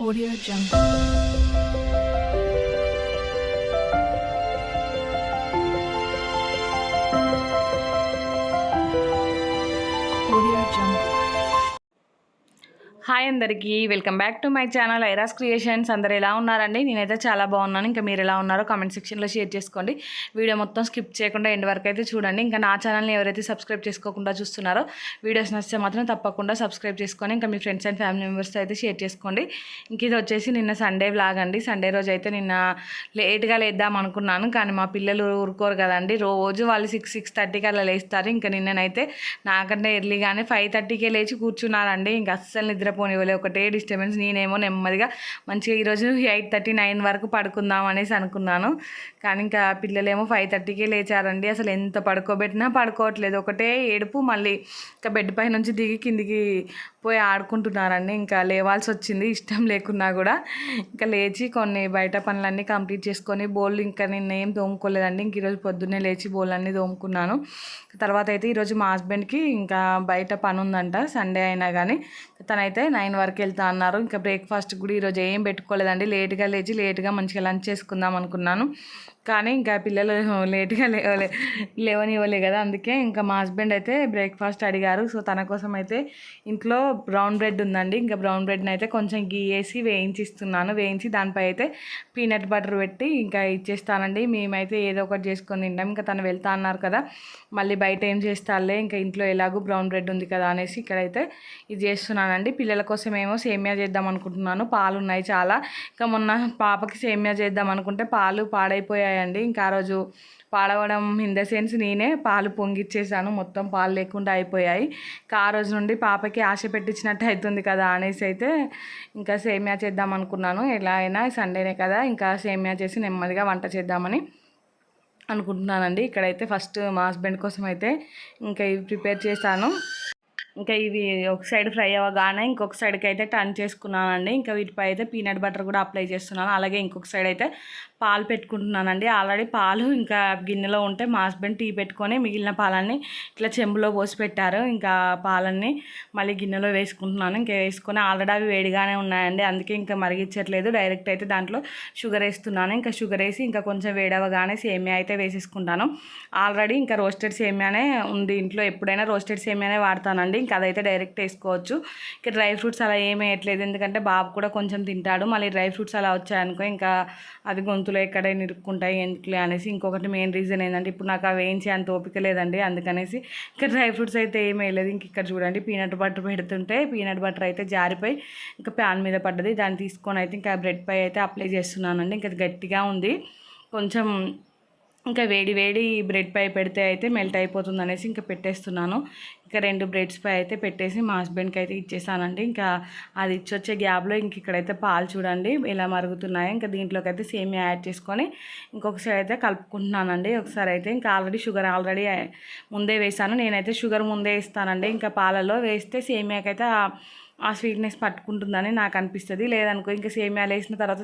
Audio Jungle. Audio Jungle. Hi అందరికీ welcome back to my channel Airas creations. అందరు ఎలా ఉన్నారండి? నేనైతే చాలా బాగున్నాను. ఇంకా మీరు ఎలా ఉన్నారో కామెంట్ సెక్షన్లో షేర్ చేసుకోండి. వీడియో మొత్తం స్కిప్ చేయకుండా ఎండ్ వరకు అయితే చూడండి. ఇంకా నా ఛానల్ని ఎవరైతే సబ్స్క్రైబ్ చేసుకోకుండా చూస్తున్నారో వీడియోస్ నచ్చితే మాత్రం తప్పకుండా సబ్స్క్రైబ్ చేసుకొని ఇంకా మీ ఫ్రెండ్స్ అండ్ ఫ్యామిలీ మెంబర్స్తో అయితే షేర్ చేసుకోండి. ఇంక ఇది వచ్చేసి నిన్న సండే వ్లాగ్ అండి. సండే రోజు అయితే నిన్న లేట్గా లేద్దాం అనుకున్నాను, కానీ మా పిల్లలు ఊరుకోరు కదండి. రోజు వాళ్ళు 6:30కి అలా లేస్తారు. ఇంకా నిన్ననైతే నాకంటే ఎర్లీగానే 5:30కే లేచి కూర్చున్నారండి. ఇంకా అస్సలు నిద్రపోనివ్వలే, ఒకటే డిస్టర్బెన్స్. నేనేమో నెమ్మదిగా మంచిగా ఈరోజు 8:30-9 వరకు పడుకుందాం అనేసి అనుకున్నాను, కానీ ఇంకా పిల్లలేమో 5:30కే లేచారండి. అసలు ఎంత పడుకోబెట్టినా పడుకోవట్లేదు, ఒకటే ఏడుపు. మళ్ళీ ఇంకా బెడ్ పై నుంచి దిగి కిందికి పోయి ఆడుకుంటున్నారండి. ఇంకా లేవాల్సి వచ్చింది ఇష్టం లేకున్నా కూడా. ఇంకా లేచి కొన్ని బయట పనులన్నీ కంప్లీట్ చేసుకొని బోళ్ళు ఇంకా నిన్న ఏం తోముకోలేదండి. ఇంక ఈరోజు పొద్దున్నే లేచి బోళ్ళన్నీ తోముకున్నాను. తర్వాత అయితే ఈరోజు మా హస్బెండ్కి ఇంకా బయట పని ఉందంట, సండే అయినా కానీ. తనైతే 9 వరకు వెళ్తా అన్నారు. ఇంకా బ్రేక్ఫాస్ట్ కూడా ఈరోజు ఏం పెట్టుకోలేదండి. లేట్గా లేచి లేట్గా మంచిగా లంచ్ చేసుకుందాం అనుకున్నాను, కానీ ఇంకా పిల్లలు లేట్గా లేవనివ్వలే కదా. అందుకే ఇంకా మా హస్బెండ్ అయితే బ్రేక్ఫాస్ట్ అడిగారు. సో తన కోసం అయితే ఇంట్లో బ్రౌన్ బ్రెడ్ ఉందండి. ఇంకా బ్రౌన్ బ్రెడ్ని అయితే కొంచెం గీ వేసి వేయించిస్తున్నాను. వేయించి దానిపై అయితే పీనట్ బటర్ పెట్టి ఇంకా ఇచ్చేస్తానండి. మేమైతే ఏదో ఒకటి చేసుకొని తింటాం. ఇంకా తను వెళ్తా అన్నారు కదా, మళ్ళీ బయట ఏం చేస్తాలే, ఇంకా ఇంట్లో ఎలాగో బ్రౌన్ బ్రెడ్ ఉంది కదా అనేసి ఇక్కడైతే ఇది చేస్తున్నానండి. పిల్లల కోసం ఏమో సేమియా చేద్దాం అనుకుంటున్నాను. పాలు ఉన్నాయి చాలా. ఇంకా మొన్న పాపకి సేమియా చేద్దాం అనుకుంటే పాలు పాడైపోయాయండి. ఇంకా ఆ రోజు పాడవడం ఇన్ ద సెన్స్ నేనే పాలు పొంగిచ్చేసాను, మొత్తం పాలు లేకుండా అయిపోయాయి. ఇంకా ఆ రోజు నుండి పాపకి ఆశ పెట్టించినట్టు అవుతుంది కదా అనేసి అయితే ఇంకా సేమియా చేద్దాం అనుకున్నాను. ఎలా అయినా సండేనే కదా, ఇంకా సేమియా చేసి నెమ్మదిగా వంట చేద్దామని అనుకుంటున్నానండి. ఇక్కడైతే ఫస్ట్ మా హస్బెండ్ కోసం అయితే ఇంకా ఇవి ప్రిపేర్ చేశాను. ఇంకా ఇవి ఒక సైడ్ ఫ్రై అవ్వగానే ఇంకొక సైడ్కి అయితే టర్న్ చేసుకున్నానండి. ఇంకా వీటిపై అయితే పీనట్ బటర్ కూడా అప్లై చేస్తున్నాను. అలాగే ఇంకొక సైడ్ అయితే పాలు పెట్టుకుంటున్నానండి. ఆల్రెడీ పాలు ఇంకా గిన్నెలో ఉంటే మా హస్బెండ్ టీ పెట్టుకొని మిగిలిన పాలన్నీ ఇట్లా చెంబులో పోసి పెట్టారు. ఇంకా పాలన్నీ మళ్ళీ గిన్నెలో వేసుకుంటున్నాను. ఇంకా వేసుకొని ఆల్రెడీ అవి వేడిగానే ఉన్నాయండి, అందుకే ఇంకా మరిగించట్లేదు. డైరెక్ట్ అయితే దాంట్లో షుగర్ వేస్తున్నాను. ఇంకా షుగర్ వేసి ఇంకా కొంచెం వేడవగానే సేమియా అయితే వేసేసుకుంటాను. ఆల్రెడీ ఇంకా రోస్టెడ్ సేమియానే ఉంది ఇంట్లో, ఎప్పుడైనా రోస్టెడ్ సేమియానే వాడతానండి. ఇంకా అదైతే డైరెక్ట్ వేసుకోవచ్చు. ఇంకా డ్రై ఫ్రూట్స్ అలా ఏమీ వేయట్లేదు, ఎందుకంటే బాబు కూడా కొంచెం తింటాడు. మళ్ళీ డ్రై ఫ్రూట్స్ అలా వచ్చాయనుకో ఇంకా అది గొంతులో ఎక్కడే నిరుక్కుంటాయి ఎందుకులే అనేసి. ఇంకొకటి మెయిన్ రీజన్ ఏంటంటే ఇప్పుడు నాకు అవి వేయించి అంత ఓపిక లేదండి, అందుకనేసి ఇంకా డ్రై ఫ్రూట్స్ అయితే ఏమీ వేయలేదు. ఇంక ఇక్కడ చూడండి పీనట్ బటర్ పెడుతుంటే పీనట్ బటర్ అయితే జారిపోయి ఇంకా ప్యాన్ మీద పడ్డది. దాన్ని తీసుకొని అయితే ఇంకా బ్రెడ్ పై అయితే అప్లై చేస్తున్నానండి. ఇంకా గట్టిగా ఉంది కొంచెం, ఇంకా వేడి వేడి బ్రెడ్ పై పెడితే అయితే మెల్ట్ అయిపోతుంది అనేసి ఇంకా పెట్టేస్తున్నాను. ఇంకా 2 బ్రెడ్స్ పై అయితే పెట్టేసి మా హస్బెండ్కి అయితే ఇచ్చేసానండి. ఇంకా అది ఇచ్చొచ్చే గ్యాప్లో ఇంక ఇక్కడైతే పాలు చూడండి ఎలా మరుగుతున్నాయో. ఇంకా దీంట్లోకి అయితే సేమియా యాడ్ చేసుకొని ఇంకొకసారి అయితే కలుపుకుంటున్నానండి. ఒకసారి అయితే ఇంకా షుగర్ ఆల్రెడీ ముందే వేసాను. నేనైతే షుగర్ ముందే ఇస్తానండి. ఇంకా పాలలో వేస్తే సేమియాకైతే ఆ స్వీట్నెస్ పట్టుకుంటుందని నాకు అనిపిస్తుంది. లేదనుకో ఇంకా సేమియాలు వేసిన తర్వాత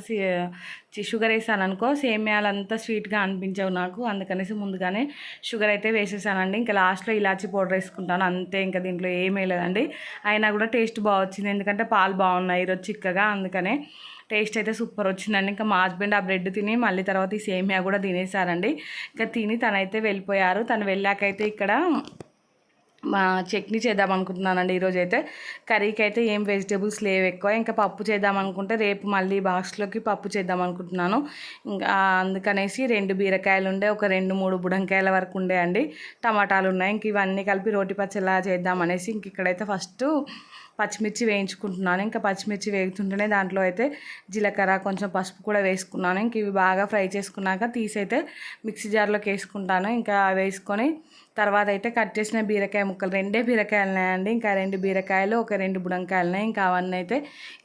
షుగర్ వేసాను అనుకో సేమియాలు అంతా స్వీట్గా అనిపించవు నాకు, అందుకనేసి ముందుగానే షుగర్ అయితే వేసేసానండి. ఇంకా లాస్ట్లో ఇలాచీ పౌడర్ వేసుకుంటాను అంతే. ఇంకా దీంట్లో ఏమీ లేదండి, అయినా కూడా టేస్ట్ బాగా వచ్చింది, ఎందుకంటే పాలు బాగున్నాయి ఈరోజు చిక్కగా, అందుకనే టేస్ట్ అయితే సూపర్ వచ్చిందండి. ఇంకా మా హస్బెండ్ ఆ బ్రెడ్ తిని మళ్ళీ తర్వాత ఈ సేమియా కూడా తినేసారండి. ఇంకా తిని తనైతే వెళ్ళిపోయారు. తను వెళ్ళాకైతే ఇక్కడ మా చట్నీ చేద్దాం అనుకుంటున్నానండి. ఈరోజు అయితే కర్రీకి అయితే ఏం వెజిటేబుల్స్ లేవు ఎక్కువ. ఇంకా పప్పు చేద్దాం అనుకుంటే రేపు మళ్ళీ బాక్స్లోకి పప్పు చేద్దాం అనుకుంటున్నాను. ఇంకా అందుకనేసి 2 బీరకాయలు ఉండే, ఒక 2-3 బుడంకాయల వరకు ఉండే అండి, టమాటాలు ఉన్నాయి. ఇంక ఇవన్నీ కలిపి రోటి పచ్చలా చేద్దాం అనేసి ఇంక ఇక్కడైతే ఫస్ట్ పచ్చిమిర్చి వేయించుకుంటున్నాను. ఇంకా పచ్చిమిర్చి వేగుతుంటేనే దాంట్లో అయితే జీలకర్ర కొంచెం పసుపు కూడా వేసుకున్నాను. ఇంక ఇవి బాగా ఫ్రై చేసుకున్నాక తీసైతే మిక్సీ జార్లోకి వేసుకుంటాను. ఇంకా వేసుకొని తర్వాత అయితే కట్ చేసిన బీరకాయ ముక్కలు 2 బీరకాయలు ఉన్నాయండి. ఇంకా 2 బీరకాయలు, ఒక 2 బుడంకాయలు ఉన్నాయి. ఇంకా అవన్నీ అయితే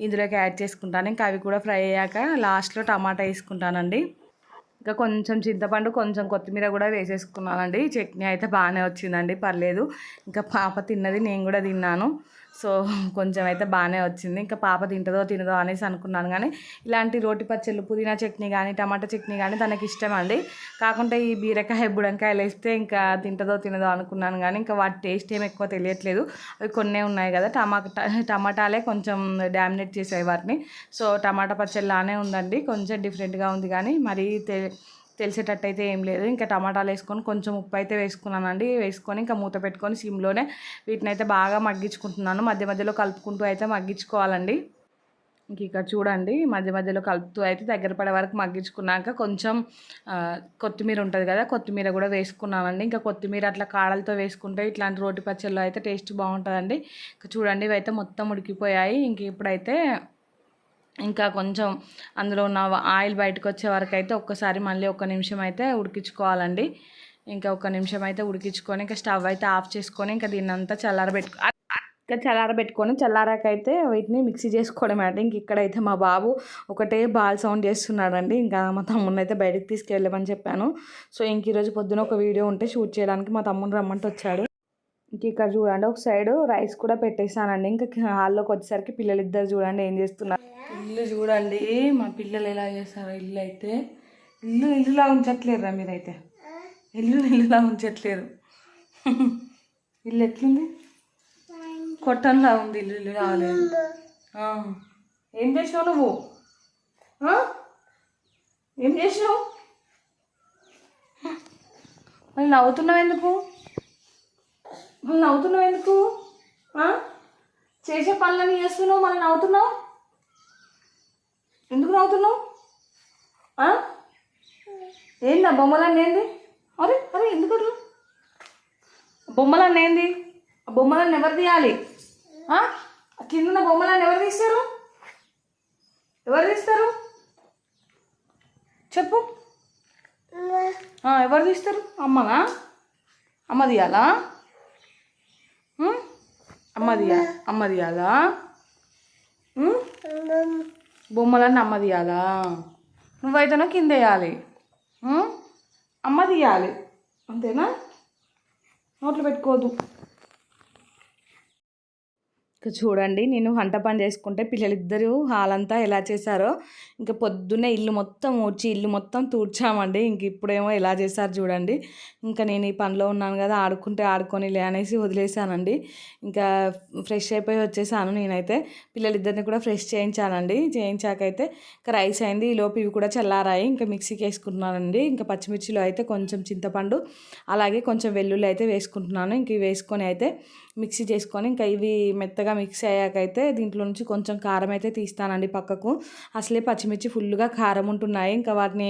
ఇందులోకి యాడ్ చేసుకుంటాను. ఇంకా అవి కూడా ఫ్రై అయ్యాక లాస్ట్లో టమాటా వేసుకుంటానండి. ఇంకా కొంచెం చింతపండు, కొంచెం కొత్తిమీర కూడా వేసేసుకున్నానండి. చట్నీ అయితే బాగానే వచ్చిందండి, పర్లేదు. ఇంకా పాప తిన్నది, నేను కూడా తిన్నాను. సో కొంచెం అయితే బాగానే వచ్చింది. ఇంకా పాప తింటుందో తినదో అనేసి అనుకున్నాను, కానీ ఇలాంటి రోటి పచ్చళ్ళు పుదీనా చట్నీ కానీ టమాటా చట్నీ కానీ తనకి ఇష్టం అండి. కాకుంటే ఈ బీరకాయ బుడంకాయలు వేస్తే ఇంకా తింటుందో తినదో అనుకున్నాను, కానీ ఇంకా వాటి టేస్ట్ ఏమి ఎక్కువ తెలియట్లేదు. అవి కొన్నే ఉన్నాయి కదా, టమాటాలే కొంచెం డామినేట్ చేసాయి వాటిని. సో టమాటా పచ్చళ్ళలానే ఉందండి, కొంచెం డిఫరెంట్గా ఉంది కానీ మరీ తెలిసేటట్టు అయితే ఏం లేదు. ఇంకా టమాటాలు వేసుకొని కొంచెం ఉప్పు అయితే వేసుకున్నానండి. వేసుకొని ఇంకా మూత పెట్టుకొని సిమ్లోనే వీటిని అయితే బాగా మగ్గించుకుంటున్నాను. మధ్య మధ్యలో కలుపుకుంటూ అయితే మగ్గించుకోవాలండి. ఇంక ఇక్కడ చూడండి, మధ్య మధ్యలో కలుపుతూ అయితే దగ్గర పడే వరకు మగ్గించుకున్నాక కొంచెం కొత్తిమీర ఉంటుంది కదా, కొత్తిమీర కూడా వేసుకున్నామండి. ఇంకా కొత్తిమీర అట్లా కాడలతో వేసుకుంటే ఇట్లాంటి రోటి పచ్చళ్ళు అయితే టేస్ట్ బాగుంటుందండి. ఇంకా చూడండి ఇవైతే మొత్తం ఉడికిపోయాయి. ఇంక ఇప్పుడైతే ఇంకా కొంచెం అందులో ఉన్న ఆయిల్ బయటకు వచ్చే వరకు అయితే ఒక్కసారి మళ్ళీ 1 నిమిషం అయితే ఉడికించుకోవాలండి. ఇంకా 1 నిమిషం అయితే ఉడికించుకొని ఇంకా స్టవ్ అయితే ఆఫ్ చేసుకొని ఇంకా దీన్నంతా చల్లారబెట్టుకొని చల్లారాకైతే వీటిని మిక్సీ చేసుకోవడం అంటే ఇంక ఇక్కడైతే మా బాబు ఒకటే బాల్ సౌండ్ చేస్తున్నాడండి. ఇంకా మా తమ్ముడిని అయితే బయటకు తీసుకెళ్ళమని చెప్పాను. సో ఇంక ఈరోజు పొద్దున ఒక వీడియో ఉంటే షూట్ చేయడానికి మా తమ్ముడు రమ్మంటే వచ్చాడు. ఇంక ఇక్కడ చూడండి ఒక సైడు రైస్ కూడా పెట్టేశానండి. ఇంకా హాల్లోకి వచ్చేసరికి పిల్లలు ఇద్దరు చూడండి ఏం చేస్తున్నారు. ఇల్లు చూడండి మా పిల్లలు ఎలా చేస్తారో. ఇల్లు అయితే ఇల్లులా ఉంచట్లేరురా మీరైతే, ఇల్లులా ఉంచట్లేరు. ఇల్లు ఎట్లుంది, కొట్టంలా ఉంది. ఇల్లు రాలేదు. ఏం చేసినావు నువ్వు, ఏం చేసినావు? మళ్ళీ నవ్వుతున్నావు ఎందుకు, చేసే పనులని చేస్తున్నావు మళ్ళీ నవ్వుతున్నావు. ఎందుకు నవ్వుతున్నావు? ఏంది ఆ బొమ్మలన్నీ ఏంది? అరే ఎందుకు బొమ్మలన్నీ ఏంది? ఆ బొమ్మలన్నీ ఎవరు తీయాలి? కింద బొమ్మలన్నీ ఎవరు తీస్తారు? చెప్పు. ఎవరు తీస్తారు? అమ్మనా? అమ్మ తీయాలా? అమ్మ తీయాలా? బొమ్మలన్నీ అమ్మ తీయాలా? నువ్వైతేనో కింద వేయాలి, అమ్మ తీయాలి, అంతేనా? నోట్లు పెట్టుకోదు. ఇంకా చూడండి నేను వంట పని చేసుకుంటే పిల్లలిద్దరూ హాలంతా ఎలా చేశారో. ఇంకా పొద్దున్నే ఇల్లు మొత్తం ఊడ్చి ఇల్లు మొత్తం తూడ్చామండి. ఇంక ఇప్పుడేమో ఎలా చేశారు చూడండి. ఇంకా నేను ఈ పనిలో ఉన్నాను కదా, ఆడుకొనిలే అనేసి వదిలేసానండి. ఇంకా ఫ్రెష్ అయిపోయి వచ్చేసాను నేనైతే. పిల్లలిద్దరిని కూడా ఫ్రెష్ చేయించాకైతే ఇంకా రైస్ అయింది. ఈలోపు ఇవి కూడా చల్లారాయి. ఇంకా మిక్సీకి వేసుకుంటున్నానండి. ఇంకా పచ్చిమిర్చిలో అయితే కొంచెం చింతపండు అలాగే కొంచెం వెల్లుల్లి అయితే వేసుకుంటున్నాను. ఇంక ఇవి వేసుకొని అయితే మిక్సీ చేసుకొని ఇంకా ఇవి మెత్తగా మిక్స్ అయ్యాకైతే దీంట్లో నుంచి కొంచెం కారం అయితే తీస్తానండి పక్కకు. అసలే పచ్చిమిర్చి ఫుల్గా కారం ఉంటున్నాయి, ఇంకా వాటిని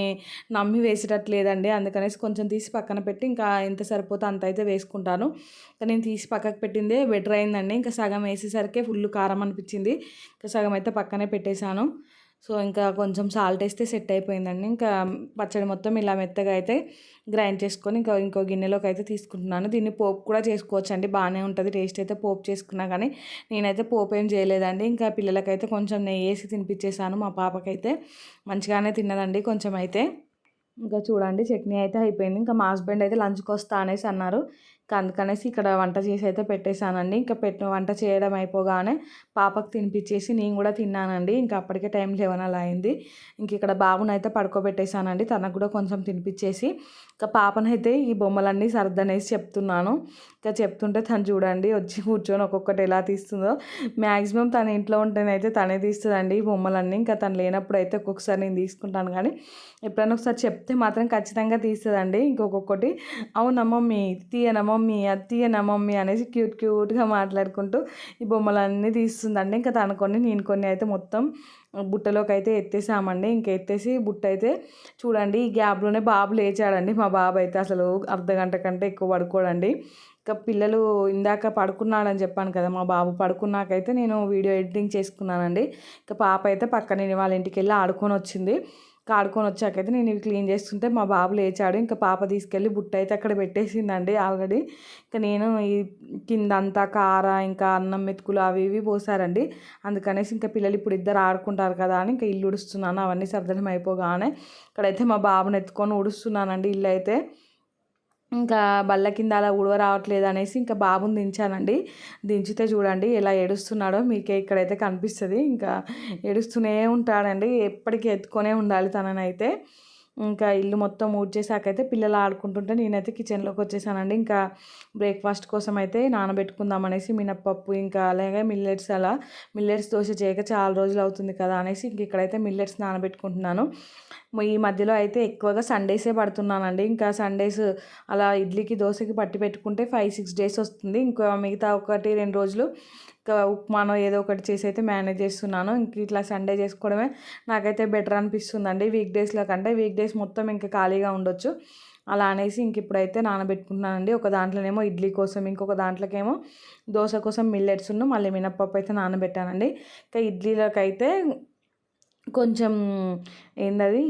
నమ్మి వేసేటట్లేదండి. అందుకనేసి కొంచెం తీసి పక్కన పెట్టి ఇంకా ఎంత సరిపోతే అంత అయితే వేసుకుంటాను. ఇంకా నేను తీసి పక్కకు పెట్టిందే బెటర్ అయిందండి. ఇంకా సగం వేసేసరికి ఫుల్ కారం అనిపించింది. ఇంకా సగం అయితే పక్కనే పెట్టేశాను. సో ఇంకా కొంచెం సాల్ట్ వేస్తే సెట్ అయిపోయిందండి. ఇంకా పచ్చడి మొత్తం ఇలా మెత్తగా అయితే గ్రైండ్ చేసుకొని ఇంకో గిన్నెలోకి అయితే తీసుకుంటున్నాను. దీన్ని పోపు కూడా చేసుకోవచ్చు అండి, బాగానే ఉంటుంది టేస్ట్ అయితే. పోపు చేసుకున్నా కానీ నేనైతే పోపు ఏం చేయలేదండి. ఇంకా పిల్లలకైతే కొంచెం నెయ్యి వేసి తినిపించేసాను. మా పాపకైతే మంచిగానే తిన్నదండి కొంచెం అయితే. ఇంకా చూడండి చట్నీ అయితే అయిపోయింది. ఇంకా మా హస్బెండ్ అయితే లంచ్కి వస్తా అనేసి అన్నారు. ఇంకా అందుకనేసి ఇక్కడ వంట చేసి అయితే పెట్టేశానండి. ఇంకా వంట చేయడం అయిపోగానే పాపకు తినిపించేసి నేను కూడా తిన్నానండి. ఇంకా అప్పటికే టైం 11 అలా అయింది. ఇంక ఇక్కడ బాబుని అయితే పడుకోబెట్టేశానండి. తనకు కూడా కొంచెం తినిపించేసి ఇంకా పాపనైతే ఈ బొమ్మలన్నీ సర్దనేసి చెప్తున్నాను. ఇంకా చెప్తుంటే తను చూడండి వచ్చి కూర్చొని ఒక్కొక్కటి ఎలా తీస్తుందో. మ్యాక్సిమం తన ఇంట్లో ఉంటేనైతే తనే తీస్తుందండి ఈ బొమ్మలన్నీ. ఇంకా తను లేనప్పుడు అయితే ఒక్కొక్కసారి నేను తీసుకుంటాను, కానీ ఎప్పుడైనా ఒకసారి చెప్తే మాత్రం ఖచ్చితంగా తీస్తుందండి. ఇంకొకటి అవునా మమ్మీ తీయనా మమ్మీ, అది తీయనా మమ్మీ అనేసి క్యూట్గా మాట్లాడుకుంటూ ఈ బొమ్మలన్నీ తీస్తుందండి. ఇంకా తను కొన్ని నేను కొన్ని అయితే మొత్తం బుట్టలోకి అయితే ఎత్తేసామండి. ఇంకా ఎత్తేసి బుట్ట అయితే చూడండి ఈ గ్యాప్లోనే బాబు లేచాడండి. మా బాబు అయితే అసలు అర్ధగంట కంటే ఎక్కువ పడుకోడండి. ఇంకా పిల్లలు ఇందాక పడుకున్నాడని చెప్పాను కదా, మా బాబు పడుకున్నాకైతే నేను వీడియో ఎడిటింగ్ చేసుకున్నానండి. ఇంకా పాప అయితే పక్కన వాళ్ళ ఇంటికి వెళ్ళి ఆడుకొని వచ్చింది. ఆడుకొని వచ్చాకైతే నేను ఇవి క్లీన్ చేస్తుంటే మా బాబు లేచాడు. ఇంకా పాప తీసుకెళ్ళి బుట్ట అయితే అక్కడ పెట్టేసిందండి ఆల్రెడీ. ఇంకా నేను ఈ కిందంతా కార ఇంకా అన్నం మెతుకులు అవి ఇవి పోసారండి. అందుకనేసి ఇంకా పిల్లలు ఇప్పుడు ఇద్దరు ఆడుకుంటారు కదా అని ఇంకా ఇల్లు ఉడుస్తున్నాను. అవన్నీ సర్దడం అయిపోగానే ఇక్కడైతే మా బాబుని ఎత్తుకొని ఉడుస్తున్నానండి ఇల్లు అయితే. ఇంకా బల్ల కింద అలా ఉడవ రావట్లేదు అనేసి ఇంకా బాబుని దించానండి. దించితే చూడండి ఎలా ఏడుస్తున్నాడో మీకే ఇక్కడైతే కనిపిస్తుంది. ఇంకా ఏడుస్తూనే ఉంటాడండి, ఎప్పటికీ ఎత్తుకొనే ఉండాలి తననైతే. ఇంకా ఇల్లు మొత్తం ఊడ్చేసాకైతే పిల్లలు ఆడుకుంటుంటే నేనైతే కిచెన్లోకి వచ్చేసానండి. ఇంకా బ్రేక్ఫాస్ట్ కోసం అయితే నానబెట్టుకుందాం అనేసి మినప్పప్పు ఇంకా అలాగే మిల్లెట్స్ దోశ చేయక చాలా రోజులు అవుతుంది కదా అనేసి ఇంక ఇక్కడైతే మిల్లెట్స్ నానబెట్టుకుంటున్నాను. ఈ మధ్యలో అయితే ఎక్కువగా సండేసే పడుతున్నానండి. ఇంకా సండేస్ అలా ఇడ్లీకి దోశకి పట్టి పెట్టుకుంటే 5-6 డేస్ వస్తుంది. ఇంకా మిగతా 1-2 రోజులు ఇంకా ఉప్మానో ఏదో ఒకటి చేసి అయితే మేనేజ్ చేస్తున్నాను. ఇంక ఇట్లా సండే చేసుకోవడమే నాకైతే బెటర్ అనిపిస్తుందండి. వీక్ డేస్ మొత్తం ఇంకా ఖాళీగా ఉండొచ్చు. అలా అనేసి ఇంక ఇప్పుడైతే నానబెట్టుకుంటున్నానండి. ఒక దాంట్లోనేమో ఇడ్లీ కోసం, ఇంకొక దాంట్లోకేమో దోశ కోసం మిల్లెట్స్ను మళ్ళీ మినప్పప్పు అయితే నానబెట్టానండి. ఇంకా ఇడ్లీలకైతే కొంచెం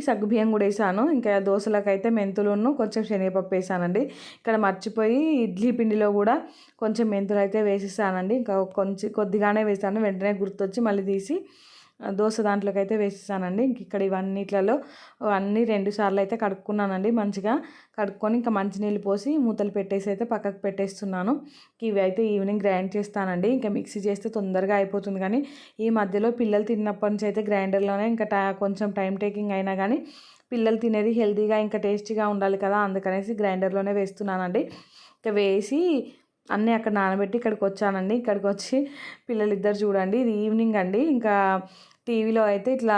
సగ్గుబియ్యం కూడా వేసాను. ఇంకా దోశలకైతే మెంతులును కొంచెం శనగపప్పు వేసానండి. ఇక్కడ మర్చిపోయి ఇడ్లీ పిండిలో కూడా కొంచెం మెంతులు అయితే వేసేసానండి. ఇంకా కొద్దిగానే వేసాను, వెంటనే గుర్తొచ్చి మళ్ళీ తీసి దోశ దాంట్లోకి అయితే వేసేసానండి. ఇంక ఇక్కడ ఇవన్నిట్లలో అన్నీ 2 సార్లు అయితే కడుక్కున్నానండి. మంచిగా కడుక్కొని ఇంకా మంచినీళ్ళు పోసి మూతలు పెట్టేసి అయితే పక్కకు పెట్టేస్తున్నాను. ఇవి అయితే ఈవినింగ్ గ్రైండ్ చేస్తానండి. ఇంకా మిక్సీ చేస్తే తొందరగా అయిపోతుంది, కానీ ఈ మధ్యలో పిల్లలు తిన్నప్పటి నుంచి అయితే గ్రైండర్లోనే ఇంకా కొంచెం టైం టేకింగ్ అయినా కానీ పిల్లలు తినేది హెల్తీగా ఇంకా టేస్టీగా ఉండాలి కదా, అందుకనేసి గ్రైండర్లోనే వేస్తున్నానండి. ఇంకా వేసి అన్నీ అక్కడ నానబెట్టి ఇక్కడికి వచ్చానండి. ఇక్కడికి వచ్చి పిల్లలిద్దరు చూడండి, ఇది ఈవినింగ్ అండి. ఇంకా టీవీలో అయితే ఇట్లా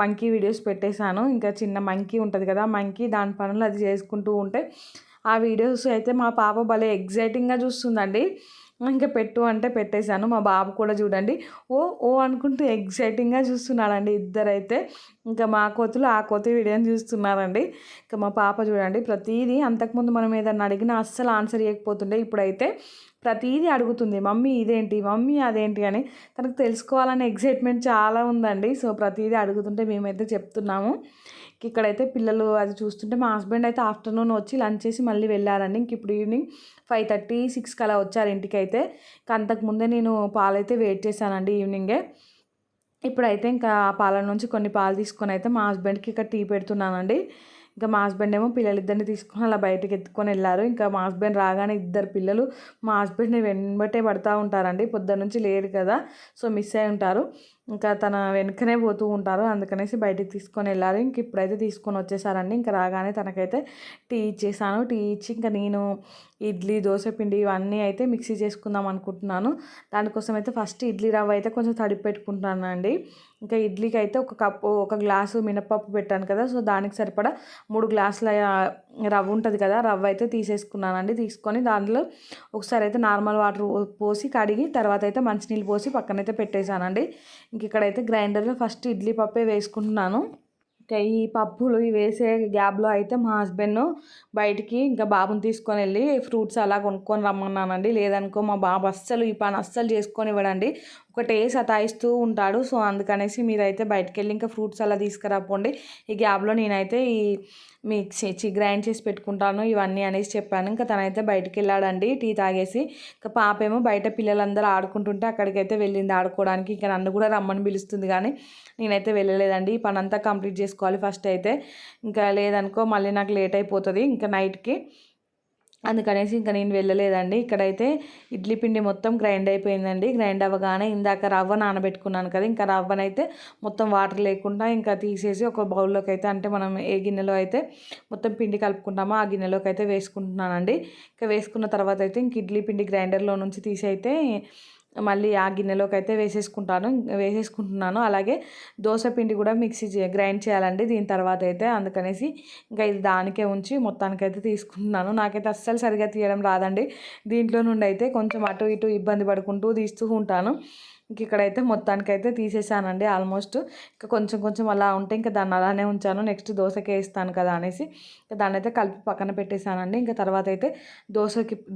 మంకీ వీడియోస్ పెట్టేశాను. ఇంకా చిన్న మంకీ ఉంటుంది కదా, మంకీ దాని పనులు అది చేసుకుంటూ ఉంటే ఆ వీడియోస్ అయితే మా పాప భలే ఎగ్జైటింగ్గా చూస్తుందండి. ఇంకా పెట్టు అంటే పెట్టేశాను. మా బాబు కూడా చూడండి ఓ ఓ అనుకుంటూ ఎగ్జైటింగ్గా చూస్తున్నాడండి. ఇద్దరైతే ఇంకా మా కోతులు ఆ కోతి వీడియోని చూస్తున్నారండి. ఇంకా మా పాప చూడండి ప్రతిదీ, అంతకుముందు మనం ఏదన్నా అడిగినా అస్సలు ఆన్సర్ ఇవ్వకపోతుండే, ఇప్పుడైతే ప్రతిదీ అడుగుతుంది. మమ్మీ ఇదేంటి, మమ్మీ అదేంటి అని. తనకు తెలుసుకోవాలనే ఎగ్జైట్మెంట్ చాలా ఉందండి. సో ప్రతిదీ అడుగుతుంటే మేమైతే చెప్తున్నాము. ఇక్కడైతే పిల్లలు అది చూస్తుంటే మా హస్బెండ్ అయితే ఆఫ్టర్నూన్ వచ్చి లంచ్ చేసి మళ్ళీ వెళ్ళారండి. ఇంక ఇప్పుడు ఈవినింగ్ 5:30-6 అలా వచ్చారు ఇంటికైతే. అంతకుముందే నేను పాలైతే వెయిట్ చేశానండి ఈవినింగే. ఇప్పుడైతే ఇంకా ఆ పాల నుంచి కొన్ని పాలు తీసుకొని అయితే మా హస్బెండ్కి ఇక్కడ టీ పెడుతున్నానండి. ఇంకా మా హస్బెండ్ ఏమో పిల్లలిద్దరిని తీసుకొని అలా బయటకు ఎత్తుకొని వెళ్ళారు. ఇంకా మా హస్బెండ్ రాగానే ఇద్దరు పిల్లలు మా హస్బెండ్ని వెంబటే పడుతూ ఉంటారండి. పొద్దున్న నుంచి లేరు కదా, సో మిస్ అయి ఉంటారు. ఇంకా తన వెనుకనే పోతూ ఉంటారు, అందుకనేసి బయటికి తీసుకొని వెళ్ళారు. ఇంక ఇప్పుడైతే తీసుకొని వచ్చేసారండి. ఇంకా రాగానే తనకైతే టీ ఇచ్చేసాను. టీ ఇచ్చి ఇంకా నేను ఇడ్లీ దోశ పిండి ఇవన్నీ అయితే మిక్సీ చేసుకుందాం అనుకుంటున్నాను. దానికోసం అయితే ఫస్ట్ ఇడ్లీ రవ్వ అయితే కొంచెం తడిపి పెట్టుకుంటానండి. ఇంకా ఇడ్లీకి అయితే ఒక గ్లాసు మినపప్పు పెట్టాను కదా, సో దానికి సరిపడా 3 గ్లాసుల రవ్వ ఉంటుంది కదా, రవ్వ అయితే తీసేసుకున్నానండి. తీసుకొని దాంట్లో ఒకసారి అయితే నార్మల్ వాటర్ పోసి కడిగి తర్వాత అయితే మంచినీళ్ళు పోసి పక్కనైతే పెట్టేశానండి. ఇంక ఇక్కడైతే గ్రైండర్లో ఫస్ట్ ఇడ్లీ పప్పే వేసుకుంటున్నాను. ఇంకా ఈ పప్పులు వేసే గ్యాప్లో అయితే మా హస్బెండ్ బయటికి ఇంకా బాబుని తీసుకొని వెళ్ళి ఫ్రూట్స్ అలా కొనుక్కొని రమ్మన్నానండి. లేదనుకో మా బాబు ఈ పని అస్సలు చేసుకొని ఇవ్వడండి, ఒకటే సతాయిస్తూ ఉంటాడు. సో అందుకనేసి మీరైతే బయటకు వెళ్ళి ఇంకా ఫ్రూట్స్ అలా తీసుకురాపోండి, ఈ గ్యాప్లో నేనైతే ఈ గ్రైండ్ చేసి పెట్టుకుంటాను ఇవన్నీ అనేసి చెప్పాను. ఇంకా తనైతే బయటకు వెళ్ళాడండి టీ తాగేసి. ఇంకా పాప ఏమో బయట పిల్లలందరూ ఆడుకుంటుంటే అక్కడికైతే వెళ్ళింది ఆడుకోవడానికి. ఇంకా నన్ను కూడా రమ్మని పిలుస్తుంది, కానీ నేనైతే వెళ్ళలేదండి. ఈ పని అంతా కంప్లీట్ చేసుకోవాలి ఫస్ట్ అయితే, ఇంకా లేదనుకో మళ్ళీ నాకు లేట్ అయిపోతుంది ఇంకా నైట్కి, అందుకనేసి ఇంకా నేను వెళ్ళలేదండి. ఇక్కడైతే ఇడ్లీ పిండి మొత్తం గ్రైండ్ అయిపోయిందండి. గ్రైండ్ అవ్వగానే ఇందాక రవ్వ నానబెట్టుకున్నాను కదా, ఇంకా రవ్వనైతే మొత్తం వాటర్ లేకుండా ఇంకా తీసేసి ఒక బౌల్లోకి అయితే, అంటే మనం ఏ గిన్నెలో అయితే మొత్తం పిండి కలుపుకుంటామో ఆ గిన్నెలోకి అయితే వేసుకుంటున్నానండి. ఇంకా వేసుకున్న తర్వాత అయితే ఇంక ఇడ్లీ పిండి గ్రైండర్లో నుంచి తీసి అయితే మళ్ళీ ఆ గిన్నెలోకి అయితే వేసేసుకుంటున్నాను. అలాగే దోశ పిండి కూడా గ్రైండ్ చేయాలండి దీని తర్వాత అయితే, అందుకనేసి ఇంకా ఇది దానికే ఉంచి మొత్తానికైతే తీసుకుంటున్నాను. నాకైతే అస్సలు సరిగా తీయడం రాదండి. దీంట్లో నుండి అయితే కొంచెం అటు ఇటు ఇబ్బంది పడుకుంటూ తీస్తూ ఉంటాను. ఇంక ఇక్కడైతే మొత్తానికైతే తీసేసానండి ఆల్మోస్ట్. ఇంకా కొంచెం అలా ఉంటే ఇంకా దాన్ని అలానే ఉంచాను, నెక్స్ట్ దోశకే వేస్తాను కదా అనేసి ఇంకా దాన్ని అయితే కలిపి పక్కన పెట్టేశానండి. ఇంకా తర్వాత అయితే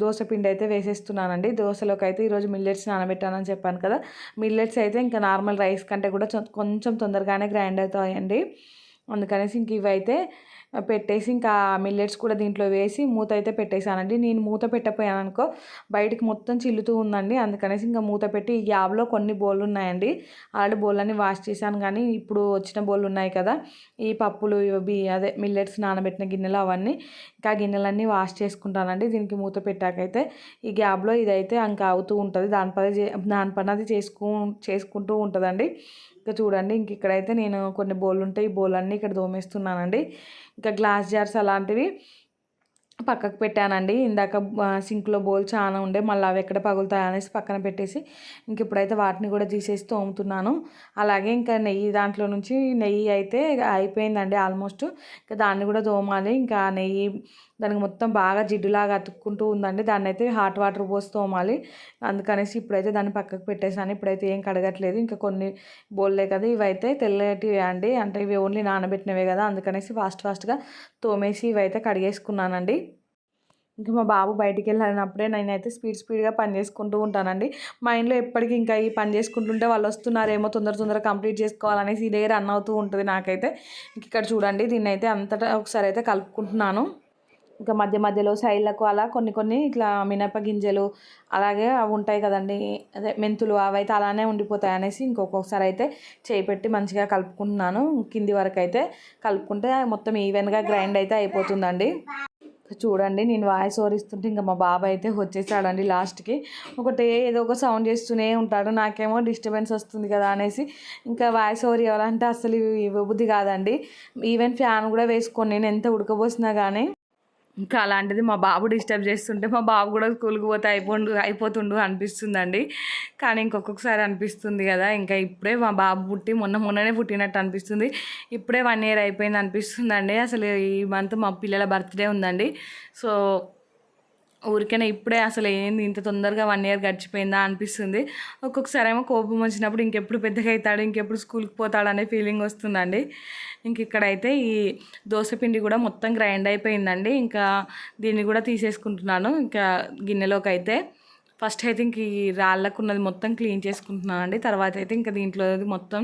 దోశ పిండి అయితే వేసేస్తున్నానండి. దోశలోకి అయితే ఈరోజు మిల్లెట్స్ నానబెట్టానని చెప్పాను కదా, మిల్లెట్స్ అయితే ఇంకా నార్మల్ రైస్ కంటే కూడా కొంచెం తొందరగానే గ్రైండ్ అవుతాయండి. అందుకనేసి ఇంక ఇవైతే పెట్టేసి ఇంకా మిల్లెట్స్ కూడా దీంట్లో వేసి మూత అయితే పెట్టేశానండి. నేను మూత పెట్టకపోయాను అనుకో బయటికి మొత్తం చిల్లుతూ ఉందండి. అందుకనేసి ఇంకా మూత పెట్టి ఈ గ్యాప్లో కొన్ని బౌల్ ఉన్నాయండి. ఆల్రెడీ బౌలన్నీ వాష్ చేశాను, కానీ ఇప్పుడు వచ్చిన బౌల్ ఉన్నాయి కదా, ఈ పప్పులు అదే మిల్లెట్స్ నానబెట్టిన గిన్నెలు అవన్నీ ఇంకా గిన్నెలన్నీ వాష్ చేసుకుంటానండి. దీనికి మూత పెట్టాకైతే ఈ గ్యాప్లో ఇదైతే ఇంకా అవుతూ ఉంటుంది, దాని పని అది చేసుకుంటూ ఉంటుందండి. ఇంకా చూడండి, ఇంక ఇక్కడైతే నేను కొన్ని బౌల్ ఉంటాయి, ఈ బౌల్ అన్నీ ఇక్కడ తోమేస్తున్నానండి. ఇంకా గ్లాస్ జార్స్ అలాంటివి పక్కకు పెట్టానండి. ఇందాక సింక్లో బౌల్ చాలా ఉండే, మళ్ళీ అవి ఎక్కడ పగులుతాయి అనేసి పక్కన పెట్టేసి ఇంక ఇప్పుడైతే వాటిని కూడా తీసేసి తోముతున్నాను. అలాగే ఇంకా నెయ్యి, దాంట్లో నుంచి నెయ్యి అయితే అయిపోయిందండి ఆల్మోస్ట్. ఇంకా దాన్ని కూడా తోమాలి. ఇంకా నెయ్యి దానికి మొత్తం బాగా జిడ్డులాగా అతుక్కుంటూ ఉందండి. దాన్ని అయితే హాట్ వాటర్ పోసి తోమాలి. అందుకనేసి ఇప్పుడైతే దాన్ని పక్కకు పెట్టేసాను. ఇప్పుడైతే ఏం కడగట్లేదు. ఇంకా కొన్ని బోల్లే కదా, ఇవైతే తెల్లటివి అండి, అంటే ఇవి ఓన్లీ నానబెట్టినవే కదా, అందుకనేసి ఫాస్ట్గా తోమేసి ఇవైతే కడిగేసుకున్నానండి. ఇంకా మా బాబు బయటికి వెళ్ళినప్పుడే నేనైతే స్పీడ్గా పని చేసుకుంటూ ఉంటానండి. మా ఇంట్లో ఎప్పటికీ ఇంకా ఈ పని చేసుకుంటుంటే వాళ్ళు వస్తున్నారేమో, తొందరగా కంప్లీట్ చేసుకోవాలనేసి ఇదే రన్ అవుతూ ఉంటుంది నాకైతే. ఇంక ఇక్కడ చూడండి, దీన్ని అయితే అంతటా ఒకసారి అయితే కలుపుకుంటున్నాను. ఇంకా మధ్యలో సైడ్లకు అలా కొన్ని ఇట్లా మినప గింజలు అలాగే అవి ఉంటాయి కదండి, అదే మెంతులు, అవైతే అలానే ఉండిపోతాయి అనేసి ఇంకొకసారి అయితే చేయి పెట్టి మంచిగా కలుపుకుంటున్నాను. కింది వరకు అయితే కలుపుకుంటే మొత్తం ఈవెన్గా గ్రైండ్ అయితే అయిపోతుందండి. చూడండి, నేను వాయిస్ ఓవర్ ఇస్తుంటే ఇంకా మా బాబాయ్ అయితే వచ్చేసాడండి లాస్ట్కి. ఏదో ఒక సౌండ్ చేస్తూనే ఉంటాడు, నాకేమో డిస్టర్బెన్స్ వస్తుంది కదా అనేసి ఇంకా వాయిస్ ఓవర్ ఇవ్వాలంటే అసలు ఇవ్వబుద్ధి కాదండి. ఈవెన్ ఫ్యాన్ కూడా వేసుకొని నేను ఎంత ఉడకబోసినా కానీ ఇంకా అలాంటిది మా బాబు డిస్టర్బ్ చేస్తుంటే మా బాబు కూడా స్కూల్కి పోతే అయిపోతుండు అనిపిస్తుందండి. కానీ ఇంకొకసారి అనిపిస్తుంది కదా, ఇంకా ఇప్పుడే మా బాబు పుట్టి మొన్ననే పుట్టినట్టు అనిపిస్తుంది. ఇప్పుడే 1 year అయిపోయింది అనిపిస్తుందండి. అసలు ఈ మంత్ మా పిల్లల బర్త్డే ఉందండి. సో ఊరికైనా ఇప్పుడే అసలు ఏంది ఇంత తొందరగా 1 year గడిచిపోయిందా అనిపిస్తుంది. ఒక్కొక్కసారి ఏమో కోపం వచ్చినప్పుడు ఇంకెప్పుడు పెద్దగా అవుతాడు, ఇంకెప్పుడు స్కూల్కి పోతాడు అనే ఫీలింగ్ వస్తుందండి. ఇంక ఇక్కడైతే ఈ దోసపిండి కూడా మొత్తం గ్రైండ్ అయిపోయిందండి. ఇంకా దీన్ని కూడా తీసేసుకుంటున్నాను ఇంకా గిన్నెలోకి అయితే. ఫస్ట్ అయితే ఇంక ఈ రాళ్ళకు ఉన్నది మొత్తం క్లీన్ చేసుకుంటున్నానండి. తర్వాత అయితే ఇంకా దీంట్లో మొత్తం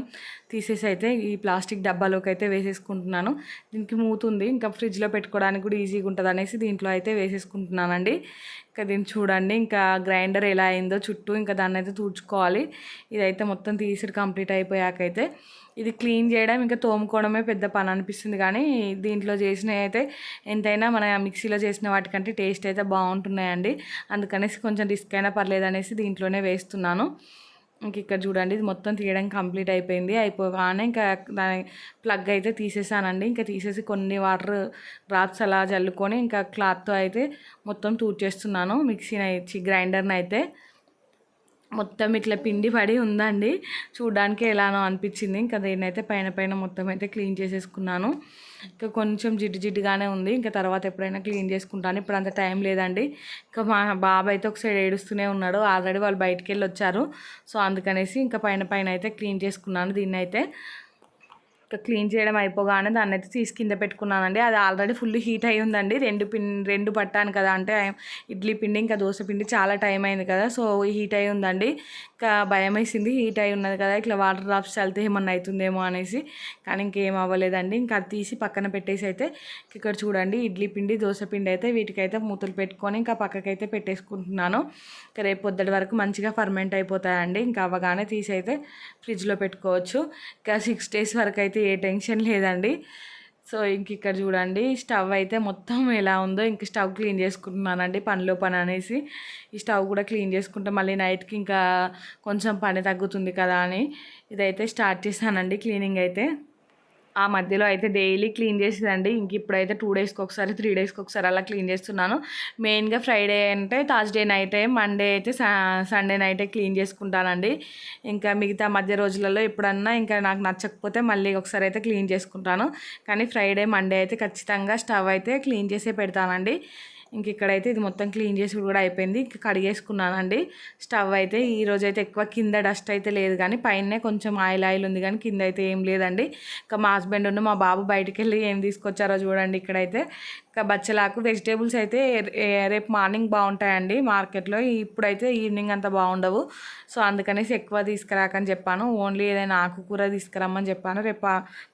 తీసేసి అయితే ఈ ప్లాస్టిక్ డబ్బాలోకి అయితే వేసేసుకుంటున్నాను. దీనికి మూతుంది, ఇంకా ఫ్రిడ్జ్లో పెట్టుకోవడానికి కూడా ఈజీగా ఉంటుంది అనేసి దీంట్లో అయితే వేసేసుకుంటున్నానండి. ఇంకా దీన్ని చూడండి, ఇంకా గ్రైండర్ ఎలా అయిందో చుట్టూ ఇంకా దాన్ని అయితే తుడుచుకోవాలి. ఇదైతే మొత్తం తీసి కంప్లీట్ అయిపోయాకైతే ఇది క్లీన్ చేయడం ఇంకా తోముకోవడమే పెద్ద పని అనిపిస్తుంది, కానీ దీంట్లో చేసినవి అయితే ఎంతైనా మన మిక్సీలో చేసిన వాటికంటే టేస్ట్ అయితే బాగుంటున్నాయండి. అందుకనేసి కొంచెం రిస్క్ అయినా పర్లేదు అనేసి దీంట్లోనే వేస్తున్నాను. ఇంక ఇక్కడ చూడండి, ఇది మొత్తం తీయడం కంప్లీట్ అయిపోగానే ఇంకా దాని ప్లగ్ అయితే తీసేసానండి. ఇంకా తీసేసి కొన్ని వాటర్ డ్రాప్స్ అలా చల్లుకొని ఇంకా క్లాత్తో అయితే మొత్తం తూడ్చేస్తున్నాను గ్రైండర్ని అయితే. మొత్తం ఇట్లా పిండి పడి ఉందండి, చూడడానికి ఎలానో అనిపించింది. ఇంకా దీన్నైతే పైన మొత్తం అయితే క్లీన్ చేసేసుకున్నాను. ఇంకా కొంచెం జిడ్డుగానే ఉంది, ఇంకా తర్వాత ఎప్పుడైనా క్లీన్ చేసుకుంటాను, ఇప్పుడు అంత టైం లేదండి. ఇంకా మా బాబు అయితే ఒకసారి ఏడుస్తూనే ఉన్నాడు, ఆల్రెడీ వాళ్ళు బయటికి వెళ్ళి వచ్చారు. సో అందుకనేసి ఇంకా పైన అయితే క్లీన్ చేసుకున్నాను. దీన్ని అయితే ఇంకా క్లీన్ చేయడం అయిపోగానే దాన్ని అయితే తీసి కింద పెట్టుకున్నానండి. అది ఆల్రెడీ ఫుల్ హీట్ అయి ఉందండి. రెండు పట్టాను కదా, అంటే ఇడ్లీ పిండి ఇంకా దోశ పిండి చాలా టైం అయింది కదా, సో హీట్ అయి ఉందండి. ఇంకా భయం వేసింది, హీట్ అయి ఉన్నది కదా, ఇట్లా వాటర్ డ్రాప్స్ చల్లితే ఏమన్నా అవుతుందేమో అనేసి. కానీ ఇంకేం అవ్వలేదండి. ఇంకా అది తీసి పక్కన పెట్టేసి అయితే ఇక్కడ చూడండి, ఇడ్లీ పిండి దోశ పిండి అయితే వీటికైతే మూతలు పెట్టుకొని ఇంకా పక్కకైతే పెట్టేసుకుంటున్నాను. ఇంకా రేపు పొద్దుటి వరకు మంచిగా ఫర్మెంట్ అయిపోతాయండి. ఇంకా అవ్వగానే తీసి అయితే ఫ్రిడ్జ్లో పెట్టుకోవచ్చు. ఇంకా 6 days వరకు అయితే ఏ టెన్షన్ లేదండి. సో ఇంక ఇక్కడ చూడండి, స్టవ్ అయితే మొత్తం ఎలా ఉందో. ఇంక స్టవ్ క్లీన్ చేసుకుంటున్నానండి, పనిలో పని అనేసి. ఈ స్టవ్ కూడా క్లీన్ చేసుకుంటే మళ్ళీ నైట్కి ఇంకా కొంచెం పని తగ్గుతుంది కదా అని ఇదైతే స్టార్ట్ చేశానండి క్లీనింగ్ అయితే. ఆ మధ్యలో అయితే డైలీ క్లీన్ చేసేదండి. ఇంక ఇప్పుడైతే 2 daysకి ఒకసారి 3 daysకి ఒకసారి అలా క్లీన్ చేస్తున్నాను. మెయిన్గా ఫ్రైడే అంటే థర్స్డే నైటే, మండే అయితే సండే నైటే క్లీన్ చేసుకుంటానండి. ఇంకా మిగతా మధ్య రోజులలో ఎప్పుడన్నా ఇంకా నాకు నచ్చకపోతే మళ్ళీ ఒకసారి అయితే క్లీన్ చేసుకుంటాను. కానీ ఫ్రైడే మండే అయితే ఖచ్చితంగా స్టవ్ అయితే క్లీన్ చేసే పెడతానండి. ఇంక ఇక్కడైతే ఇది మొత్తం క్లీన్ చేసి కూడా అయిపోయింది. ఇంక కడిగేసుకున్నానండి. స్టవ్ అయితే ఈరోజు అయితే ఎక్కువ కింద డస్ట్ అయితే లేదు, కానీ పైనే కొంచెం ఆయిల్ ఉంది, కానీ కింద అయితే ఏం లేదండి. ఇంకా మా హస్బెండ్ ఉన్న మా బాబు బయటికి వెళ్ళి ఏం తీసుకొచ్చారో చూడండి. ఇక్కడైతే ఇంకా బచ్చలాకు వెజిటేబుల్స్ అయితే రేపు మార్నింగ్ బాగుంటాయండి మార్కెట్లో, ఇప్పుడైతే ఈవినింగ్ అంత బాగుండవు. సో అందుకనేసి ఎక్కువ తీసుకురాకని చెప్పాను. ఓన్లీ ఏదైనా ఆకుకూర తీసుకురమ్మని చెప్పాను రేపు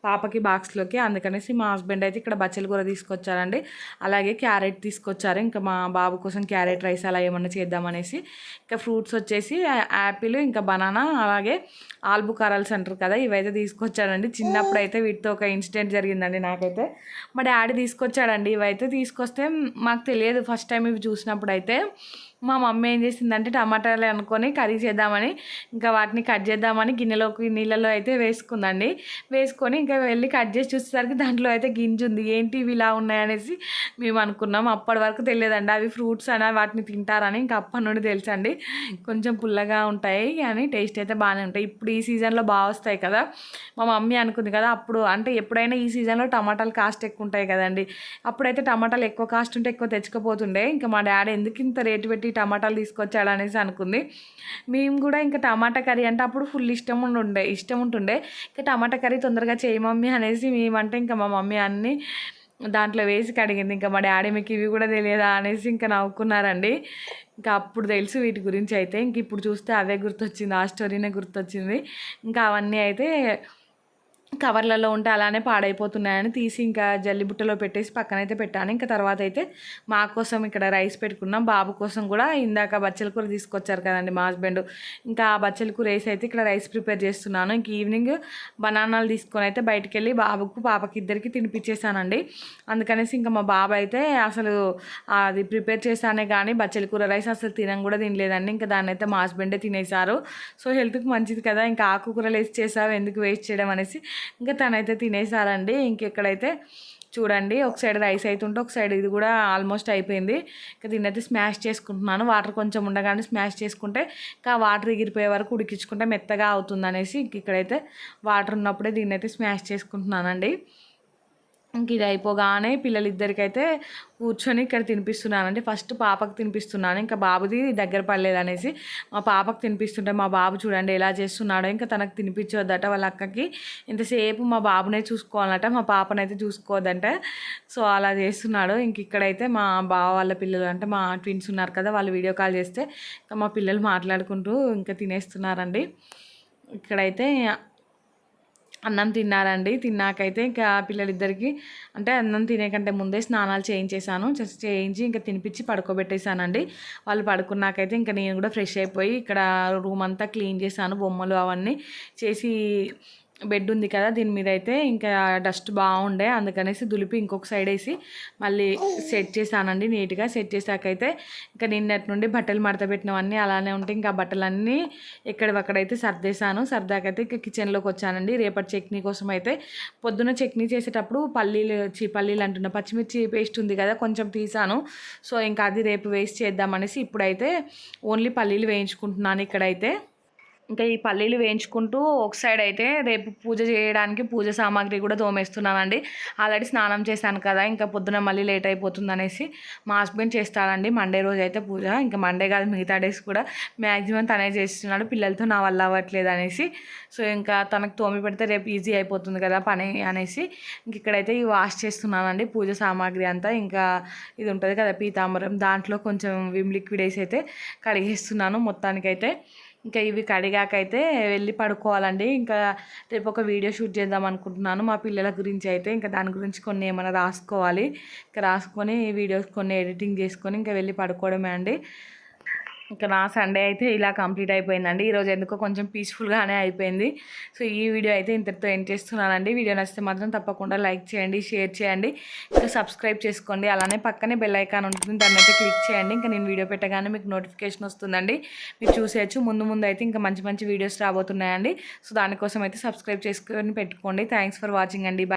పాపకి బాక్స్లోకి. అందుకనేసి మా హస్బెండ్ అయితే ఇక్కడ బచ్చల కూర తీసుకొచ్చారండి. అలాగే క్యారెట్ తీసుకొచ్చారు. ఇంకా మా బాబు కోసం క్యారెట్ రైస్ అలా ఏమన్నా చేద్దామనేసి. ఇంకా ఫ్రూట్స్ వచ్చేసి యాపిల్, ఇంకా బనానా, అలాగే ఆల్బుకారాల్స్ అంటారు కదా, ఇవైతే తీసుకొచ్చాడండి. చిన్నప్పుడు అయితే వీటితో ఒక ఇన్సిడెంట్ జరిగిందండి నాకైతే. మా డాడీ తీసుకొచ్చాడండి. ఇవైతే తీసుకొస్తే మాకు తెలియదు ఫస్ట్ టైం ఇవి చూసినప్పుడు. అయితే మా మమ్మీ ఏం చేసిందంటే టమాటాలు అనుకొని కర్రీ చేద్దామని ఇంకా వాటిని కట్ చేద్దామని గిన్నెలోకి నీళ్ళలో అయితే వేసుకుందండి. వేసుకొని ఇంకా వెళ్ళి కట్ చేసి చూసేసరికి దాంట్లో అయితే గింజ ఉంది. ఏంటి ఇవి ఇలా ఉన్నాయనేసి మేము అనుకున్నాం. అప్పటి వరకు తెలియదండి అవి ఫ్రూట్స్ అని, వాటిని తింటారని. ఇంకా అప్పటి నుండి తెలుసండి. కొంచెం పుల్లగా ఉంటాయి కానీ టేస్ట్ అయితే బాగానే ఉంటాయి. ఇప్పుడు ఈ సీజన్లో బాగా వస్తాయి కదా. మా మమ్మీ అనుకుంది కదా అప్పుడు, అంటే ఎప్పుడైనా ఈ సీజన్లో టమాటాలు కాస్ట్ ఎక్కువ ఉంటాయి కదండి. అప్పుడైతే టమాటాలు ఎక్కువ కాస్ట్ ఉంటే ఎక్కువ తెచ్చుకపోతుండే. ఇంకా మా డాడీ ఎందుకు ఇంత రేటు పెట్టి టమాటాలు తీసుకొచ్చాడు అనేసి అనుకుంది. మేము కూడా ఇంకా టమాటా కర్రీ అంటే అప్పుడు ఫుల్ ఇష్టం ఉంటుండే. ఇంకా టమాటా కర్రీ తొందరగా చేయి మమ్మీ అనేసి మేమంటే ఇంకా మా మమ్మీ అన్నీ దాంట్లో వేసి కడిగింది. ఇంకా మా డాడీ మీకు ఇవి కూడా తెలియదా అనేసి ఇంకా నవ్వుకున్నారండి. ఇంకా అప్పుడు తెలుసు వీటి గురించి అయితే. ఇంక ఇప్పుడు చూస్తే అవే గుర్తొచ్చింది, ఆ స్టోరీనే గుర్తొచ్చింది. ఇంకా అవన్నీ అయితే కవర్లలో ఉంటే అలానే పాడైపోతున్నాయని తీసి ఇంకా జల్లిబుట్టలో పెట్టేసి పక్కనైతే పెట్టాను. ఇంకా తర్వాత అయితే మా కోసం ఇక్కడ రైస్ పెట్టుకున్నాం. బాబు కోసం కూడా ఇందాక బచ్చల కూర తీసుకొచ్చారు కదండి మా హస్బెండ్. ఇంకా ఆ బచ్చల కూర వేసి అయితే ఇక్కడ రైస్ ప్రిపేర్ చేస్తున్నాను. ఇంక ఈవినింగ్ బనానాలు తీసుకొని అయితే బయటికి వెళ్ళి బాబుకు పాపకి ఇద్దరికి తినిపించేసానండి. అందుకనేసి ఇంకా మా బాబు అయితే అసలు అది ప్రిపేర్ చేశానే కానీ బచ్చల కూర రైస్ అసలు కూడా తినలేదండి. ఇంకా దాన్ని అయితే మా హస్బెండే తినేశారు. సో హెల్త్కి మంచిది కదా, ఇంకా ఆకుకూరలు వేసి చేసావు ఎందుకు వేస్ట్ చేయడం అనేసి ఇంకా తనైతే తినేసారండి. ఇంకెక్కడైతే చూడండి ఒక సైడ్ రైస్ అవుతుంటే ఒక సైడ్ ఇది కూడా ఆల్మోస్ట్ అయిపోయింది. ఇంకా దీన్నైతే స్మాష్ చేసుకుంటున్నాను. వాటర్ కొంచెం ఉండగానే స్మాష్ చేసుకుంటే ఇంకా వాటర్ ఎగిరిపోయే వరకు ఉడికించుకుంటే మెత్తగా అవుతుంది అనేసి ఇక్కడైతే వాటర్ ఉన్నప్పుడే దీన్నైతే స్మాష్ చేసుకుంటున్నానండి. ఇంక ఇది అయిపోగానే పిల్లలిద్దరికైతే కూర్చొని ఇక్కడ తినిపిస్తున్నానండి. ఫస్ట్ పాపకు తినిపిస్తున్నాను, ఇంకా బాబుది దగ్గర పడలేదనేసి మా పాపకు తినిపిస్తుంటే మా బాబు చూడండి ఎలా చేస్తున్నాడో. ఇంకా తనకు తినిపించవద్దట వాళ్ళ అక్కకి. ఇంతసేపు మా బాబునే చూసుకోవాలట, మా పాపనైతే చూసుకోవద్దంట. సో అలా చేస్తున్నాడు. ఇంక ఇక్కడైతే మా బావ వాళ్ళ పిల్లలు అంటే మా ట్విన్స్ ఉన్నారు కదా, వాళ్ళు వీడియో కాల్ చేస్తే ఇంకా మా పిల్లలు మాట్లాడుకుంటూ ఇంకా తినేస్తున్నారండి. ఇక్కడైతే అన్నం తిన్నారండి. తిన్నాకైతే ఇంకా పిల్లలిద్దరికి అంటే అన్నం తినే కంటే ముందే స్నానాలు చేయించేసాను. జస్ట్ చేయించి ఇంకా తినిపించి పడుకోబెట్టేశానండి. వాళ్ళు పడుకున్నాకైతే ఇంకా నేను కూడా ఫ్రెష్ అయిపోయి ఇక్కడ రూమ్ అంతా క్లీన్ చేశాను. బొమ్మలు అవన్నీ చేసి బెడ్ ఉంది కదా దీని మీద అయితే ఇంకా డస్ట్ బాగుండే, అందుకనేసి దులిపి ఇంకొక సైడ్ వేసి మళ్ళీ సెట్ చేశానండి. నీట్గా సెట్ చేశాకైతే ఇంకా నిన్నటి నుండి బట్టలు మడత పెట్టినవన్నీ అలానే ఉంటాయి. ఇంకా బట్టలన్నీ ఎక్కడైతే సర్దేశాను. సర్దాకైతే ఇంకా కిచెన్లోకి వచ్చానండి. రేపటి చట్నీ కోసం అయితే పొద్దున్న చట్నీ చేసేటప్పుడు పల్లీలు అంటున్నా పచ్చిమిర్చి పేస్ట్ ఉంది కదా కొంచెం తీసాను. సో ఇంకా అది రేపు వేస్ట్ చేద్దామనేసి ఇప్పుడైతే ఓన్లీ పల్లీలు వేయించుకుంటున్నాను. ఇక్కడైతే ఇంకా ఈ పల్లీలు వేయించుకుంటూ ఒక సైడ్ అయితే రేపు పూజ చేయడానికి పూజ సామాగ్రి కూడా తోమేస్తున్నానండి. ఆల్రెడీ స్నానం చేశాను కదా, ఇంకా పొద్దున మళ్ళీ లేట్ అయిపోతుంది అనేసి మా హస్బెండ్ చేస్తాడండి మండే రోజు అయితే పూజ. ఇంకా మండే కాదు మిగతా డేస్ కూడా మ్యాక్సిమం తనే చేస్తున్నాడు, పిల్లలతో నా వల్ల అవ్వట్లేదు అనేసి. సో ఇంకా తనకు తోమి పెడితే రేపు ఈజీ అయిపోతుంది కదా పని అనేసి ఇంక ఇక్కడైతే ఇవి వాష్ చేస్తున్నానండి. పూజ సామాగ్రి అంతా ఇంకా ఇది ఉంటుంది కదా పీతాంబరం, దాంట్లో కొంచెం విమ్ లిక్విడ్ వేసి అయితే కడిగేస్తున్నాను మొత్తానికైతే. ఇంకా ఇవి కడిగాకైతే వెళ్ళి పడుకోవాలండి. ఇంకా రేపు ఒక వీడియో షూట్ చేద్దాం అనుకుంటున్నాను మా పిల్లల గురించి అయితే. ఇంకా దాని గురించి కొన్ని ఏమైనా రాసుకోవాలి. ఇంకా రాసుకొని వీడియోస్ కొన్ని ఎడిటింగ్ చేసుకొని ఇంకా వెళ్ళి పడుకోవడమే అండి. ఇంకా నా సండే అయితే ఇలా కంప్లీట్ అయిపోయిందండి. ఈరోజు ఎందుకో కొంచెం పీస్ఫుల్గానే అయిపోయింది. సో ఈ వీడియో అయితే ఇంతటితో ఎండ్ చేస్తున్నానండి. వీడియో నచ్చితే మాత్రం తప్పకుండా లైక్ చేయండి, షేర్ చేయండి, ఇంకా సబ్స్క్రైబ్ చేసుకోండి. అలానే పక్కనే బెల్ ఐకాన్ ఉంటుంది, దాన్ని అయితే క్లిక్ చేయండి. ఇంకా నేను వీడియో పెట్టగానే మీకు నోటిఫికేషన్ వస్తుందండి, మీరు చూసేయచ్చు. ముందు అయితే ఇంకా మంచి వీడియోస్ రాబోతున్నాయండి. సో దానికోసం అయితే సబ్స్క్రైబ్ చేసుకొని పెట్టుకోండి. థ్యాంక్స్ ఫర్ వాచింగ్ అండి.